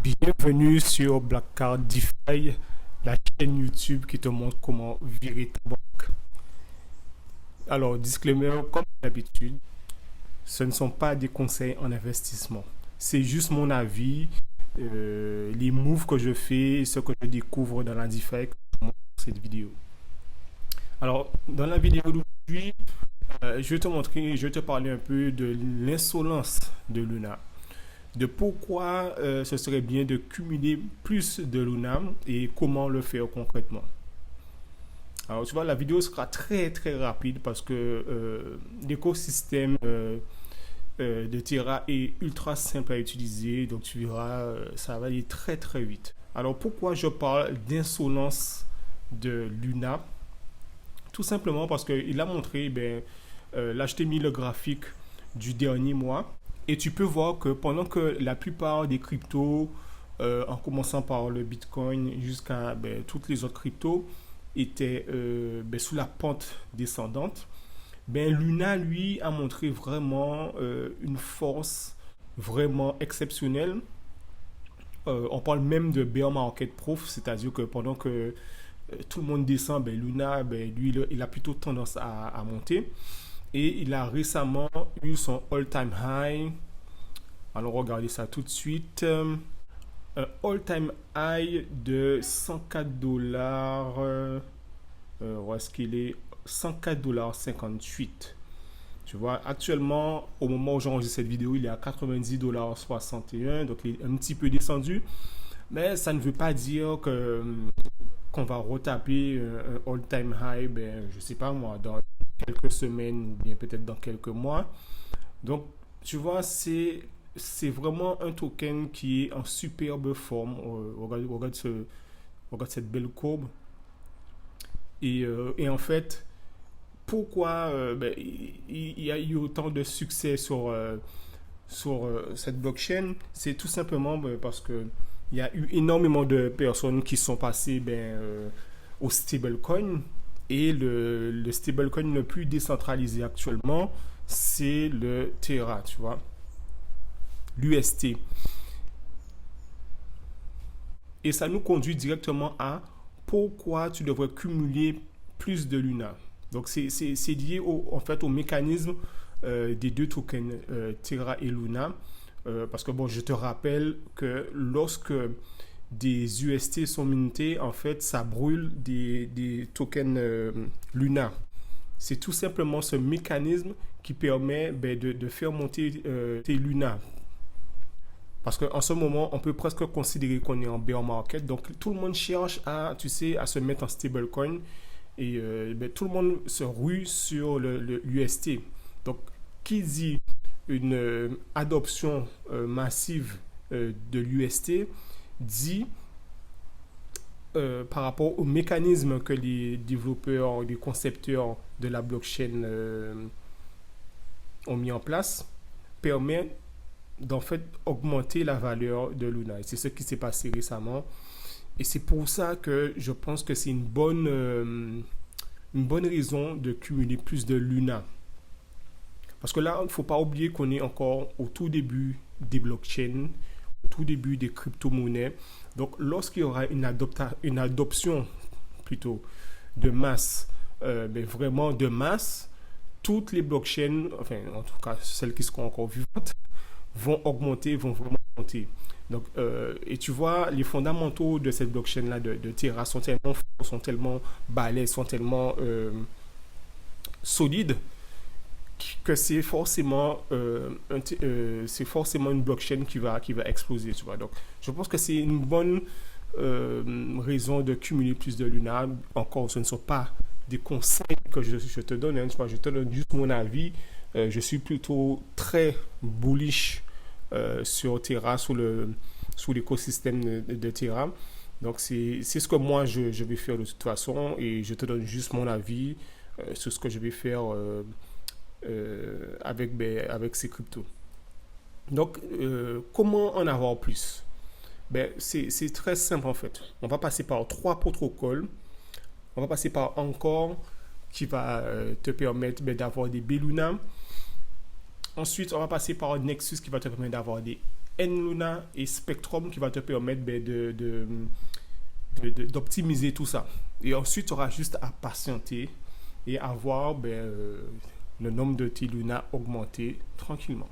Bienvenue sur Black Card DeFi, la chaîne YouTube qui te montre comment virer ta banque. Alors, disclaimer, comme d'habitude, ce ne sont pas des conseils en investissement. C'est juste mon avis, les moves que je fais, ce que je découvre dans la DeFi que je montre dans cette vidéo. Alors, dans la vidéo d'aujourd'hui, je vais te montrer, je vais te parler un peu de l'insolence de Luna, de pourquoi ce serait bien de cumuler plus de Luna et comment le faire concrètement. Alors tu vois, la vidéo sera très très rapide parce que l'écosystème de Terra est ultra simple à utiliser, donc tu verras, ça va aller très très vite. Alors pourquoi je parle d'insolence de Luna? Tout simplement parce qu'il a montré, là je t'ai mis le graphique du dernier mois. Et tu peux voir que pendant que la plupart des cryptos, en commençant par le Bitcoin jusqu'à toutes les autres cryptos, étaient sous la pente descendante, Luna, lui, a montré vraiment une force vraiment exceptionnelle. On parle même de bear market proof, c'est-à-dire que pendant que tout le monde descend, Luna, lui, il a plutôt tendance à monter. Et il a récemment eu son all-time high. Allons regarder ça tout de suite. Un all-time high de 104 dollars. Où est-ce qu'il est? 104 dollars 58. Tu vois, actuellement, au moment où j'enregistre cette vidéo, il est à 90 dollars 61. Donc, il est un petit peu descendu. Mais ça ne veut pas dire que qu'on va retaper un all-time high, je sais pas moi, dans quelques semaines ou bien peut-être dans quelques mois. Donc, tu vois, c'est vraiment un token qui est en superbe forme. Regarde cette belle courbe. Et en fait, pourquoi il y a eu autant de succès sur cette blockchain? C'est tout simplement parce que il y a eu énormément de personnes qui sont passées au stablecoin. Et le stablecoin le plus décentralisé actuellement, c'est le Terra, tu vois, l'UST. Et ça nous conduit directement à pourquoi tu devrais cumuler plus de Luna. Donc, c'est lié en fait au mécanisme des deux tokens, Terra et Luna. Parce que, bon, je te rappelle que lorsque des UST sont mintés, en fait, ça brûle des tokens Luna. C'est tout simplement ce mécanisme qui permet de faire monter tes Luna. Parce qu'en ce moment, on peut presque considérer qu'on est en bear market. Donc, tout le monde cherche à se mettre en stablecoin. Et tout le monde se rue sur le UST. Donc, qui dit une adoption massive de l'UST dit par rapport au mécanisme que les développeurs, les concepteurs de la blockchain ont mis en place, permet d'en fait augmenter la valeur de Luna. Et c'est ce qui s'est passé récemment. Et c'est pour ça que je pense que c'est une bonne raison de cumuler plus de Luna. Parce que là, il ne faut pas oublier qu'on est encore au tout début des blockchains, au tout début des crypto-monnaies. Donc, lorsqu'il y aura une adoption plutôt de masse, vraiment de masse, toutes les blockchains, enfin, en tout cas, celles qui seront encore vivantes, vont augmenter, vont vraiment augmenter. Donc, et tu vois, les fondamentaux de cette blockchain-là, de Terra, sont tellement forts, sont tellement balèzes, sont tellement solides, que c'est forcément une blockchain qui va exploser, tu vois. Donc, je pense que c'est une bonne raison de cumuler plus de Luna. Encore, ce ne sont pas des conseils que je te donne, hein, tu vois, je te donne juste mon avis. Je suis plutôt très bullish sur Terra, sous l'écosystème de Terra. Donc, c'est ce que moi, je vais faire de toute façon et je te donne juste mon avis sur ce que je vais faire avec ces cryptos. Donc, comment en avoir plus? C'est très simple en fait. On va passer par 3 protocoles. On va passer par Encore qui va te permettre d'avoir des Beluna. Ensuite, on va passer par Nexus qui va te permettre d'avoir des N-Luna et Spectrum qui va te permettre d'optimiser tout ça. Et ensuite, tu auras juste à patienter et à voir le nombre de tes Luna augmenter tranquillement.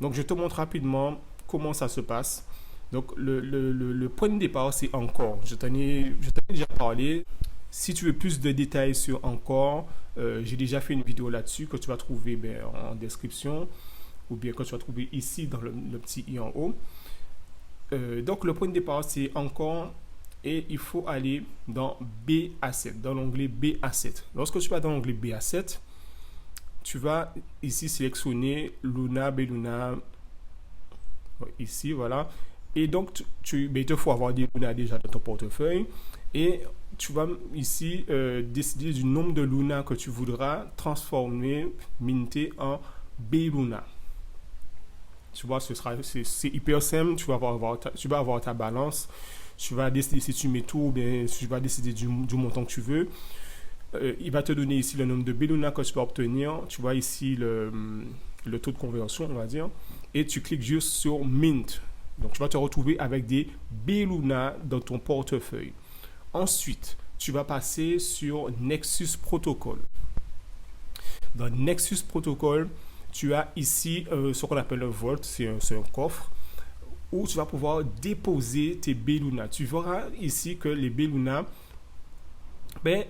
Donc, je te montre rapidement comment ça se passe. Donc, le point de départ, c'est Encore. Je t'en ai déjà parlé. Si tu veux plus de détails sur Encore, j'ai déjà fait une vidéo là-dessus que tu vas trouver en description ou bien que tu vas trouver ici dans le petit i en haut. Donc, le point de départ, c'est Encore et il faut aller dans BA7, dans l'onglet BA7. Lorsque tu vas dans l'onglet BA7, tu vas ici sélectionner Luna, Beluna, ici, voilà. Et donc, il te faut avoir des Luna déjà dans ton portefeuille. Et tu vas ici décider du nombre de Luna que tu voudras transformer, minter en Beluna. Tu vois, c'est hyper simple. Tu vas avoir ta balance. Tu vas décider si tu mets tout ou bien tu vas décider du montant que tu veux. Il va te donner ici le nombre de Beluna que tu vas obtenir. Tu vois ici le taux de conversion, on va dire. Et tu cliques juste sur Mint. Donc, tu vas te retrouver avec des Beluna dans ton portefeuille. Ensuite, tu vas passer sur Nexus Protocol. Dans Nexus Protocol, tu as ici ce qu'on appelle le Vault, c'est un coffre où tu vas pouvoir déposer tes Beluna. Tu verras ici que les Beluna,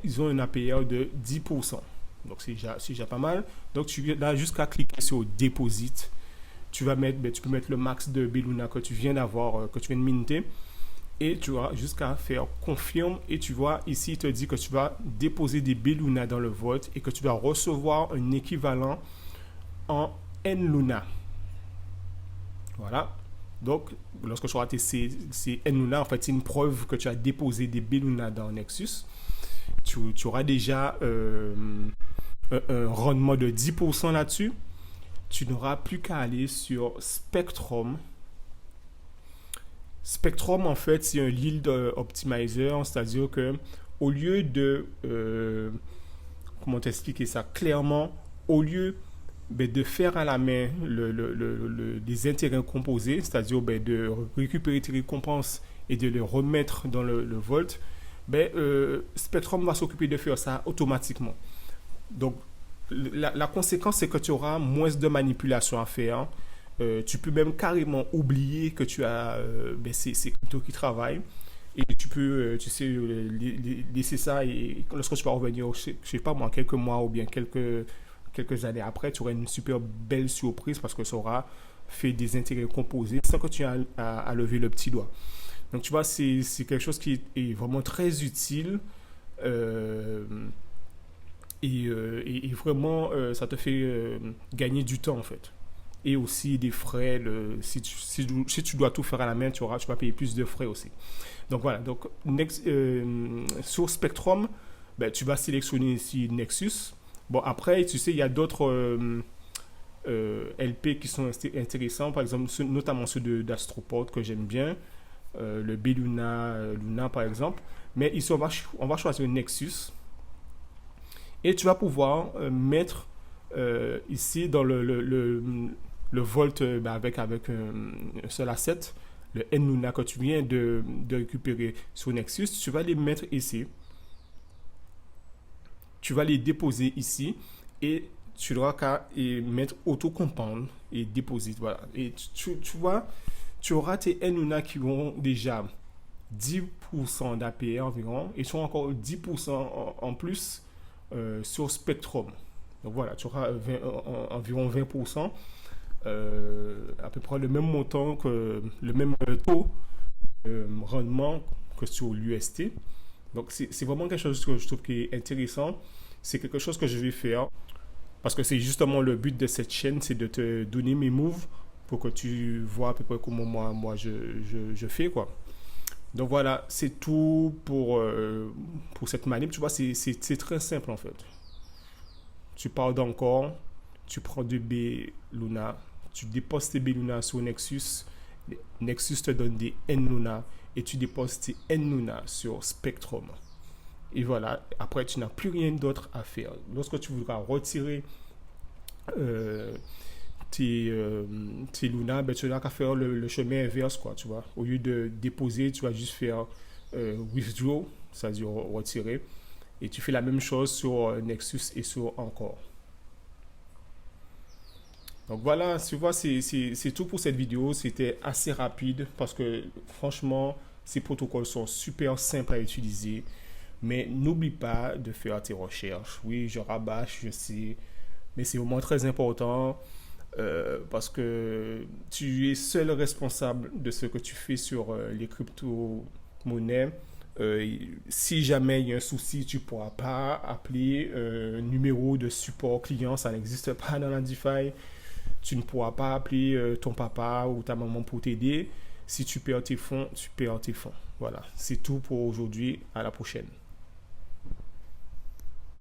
ils ont un APR de 10%. Donc, c'est déjà pas mal. Donc, tu as jusqu'à cliquer sur Deposit. Tu peux mettre le max de Beluna que tu viens d'avoir, que tu viens de minter. Et tu vas jusqu'à faire confirme. Et tu vois, ici, il te dit que tu vas déposer des Beluna dans le Vault et que tu vas recevoir un équivalent en N-Luna. Voilà. Donc, lorsque tu auras ces N-Luna, en fait, c'est une preuve que tu as déposé des Beluna dans Nexus. Tu auras déjà un rendement de 10% là-dessus. Tu n'auras plus qu'à aller sur Spectrum. Spectrum, en fait, c'est un yield optimizer, c'est-à-dire que au lieu de... comment t'expliquer ça clairement? Au lieu de faire à la main des intérêts composés, c'est-à-dire de récupérer tes récompenses et de les remettre dans le Vault, Spectrum va s'occuper de faire ça automatiquement. Donc, la conséquence, c'est que tu auras moins de manipulation à faire. Tu peux même carrément oublier que tu as ces cryptos qui travaillent. Et tu peux, laisser ça. Et lorsque tu vas revenir, je sais pas moi, quelques mois ou bien quelques années après, tu auras une super belle surprise parce que ça aura fait des intérêts composés sans que tu aies à lever le petit doigt. Donc, tu vois, c'est quelque chose qui est vraiment très utile. Et vraiment, ça te fait gagner du temps, en fait. Et aussi des frais. Si tu dois tout faire à la main, tu vas payer plus de frais aussi. Donc, voilà. Donc, sur Spectrum, tu vas sélectionner ici Nexus. Bon, après, tu sais, il y a d'autres LP qui sont intéressants. Par exemple, notamment ceux d'Astroport que j'aime bien. Le Beluna, Luna, par exemple. Mais ici, on va choisir Nexus. Et tu vas pouvoir mettre ici dans le Vault avec un seul asset, le N-Luna que tu viens de récupérer sur Nexus, tu vas les mettre ici. Tu vas les déposer ici et tu n'auras qu'à mettre auto-compound et déposer. Voilà. Et tu vois, tu auras tes N-Luna qui vont déjà 10% d'APR environ et sont encore 10% en plus sur Spectrum. Donc voilà, tu auras environ 20%, à peu près le même montant que le même taux de rendement que sur l'UST. Donc c'est vraiment quelque chose que je trouve qui est intéressant. C'est quelque chose que je vais faire parce que c'est justement le but de cette chaîne, c'est de te donner mes moves pour que tu vois à peu près comment moi je fais quoi. Donc voilà, c'est tout pour cette manip. Tu vois, c'est très simple en fait. Tu pars d'Encore, tu prends de Beluna, tu déposes tes Beluna sur Nexus. Nexus te donne des N-Luna et tu déposes tes N-Luna sur Spectrum. Et voilà, après tu n'as plus rien d'autre à faire. Lorsque tu voudras retirer tes Luna, ben, tu n'as qu'à faire le chemin inverse, quoi, tu vois. Au lieu de déposer, tu vas juste faire withdraw, c'est-à-dire retirer. Et tu fais la même chose sur Nexus et sur Encore. Donc voilà, tu vois, c'est tout pour cette vidéo. C'était assez rapide parce que franchement, ces protocoles sont super simples à utiliser. Mais n'oublie pas de faire tes recherches. Oui, je rabâche, je sais, mais c'est vraiment très important parce que tu es seul responsable de ce que tu fais sur les crypto-monnaies. Si jamais il y a un souci, tu ne pourras pas appeler un numéro de support client, ça n'existe pas dans la DeFi. Tu ne pourras pas appeler ton papa ou ta maman pour t'aider. Si tu perds tes fonds, tu perds tes fonds. Voilà, c'est tout pour aujourd'hui. À la prochaine.